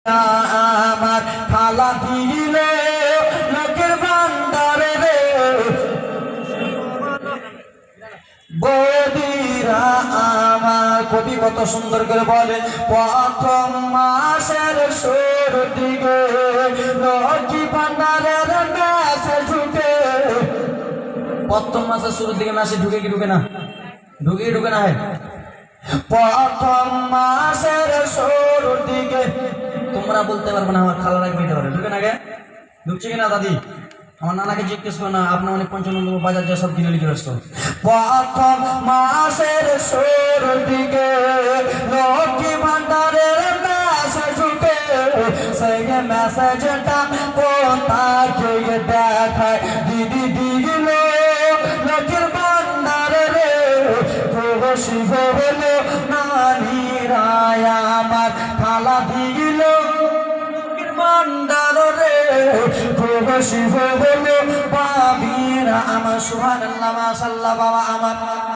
আমার খালা দিল লোকের ভান্ডারে রে বৌদিরা আমার। কবি কত সুন্দর করে বলে প্রথম মাসের শুরুর দিকে লক্ষ্মী ভান্ডারের মেসেজ ঢুকে। প্রথম মাসের শুরুর দিকে মেসেজ ঢুকে কি ঢুকে না? ঢুকে না হয়। প্রথম মাসের শুরুর দিকে তোমরা বলতে পারবে না, আমার খালারা বলতে পারবে ঢুকে না গে? ঢুকছে কিনা দাদি? আমার নানাকে জিজ্ঞেস করো না, আপনার অনেক 55 বাজার যা সব কিনে লিখে আসতো। প্রথম মাসের শুরুর দিকে লক্ষ্মী ভান্ডারের মেসেজ ঢুকে। সেই মেসেজটা কোথাকে দেখায় দিদি দিল লক্ষ্মীর ভান্ডারে রে খুশি হলো নানিরা আমার খালা দিল লক্ষ্মীর ভান্ডার রে খুশি হলো বাবিরা আমার। সুবহানাল্লাহ মাশাআল্লাহ বাবা আমার।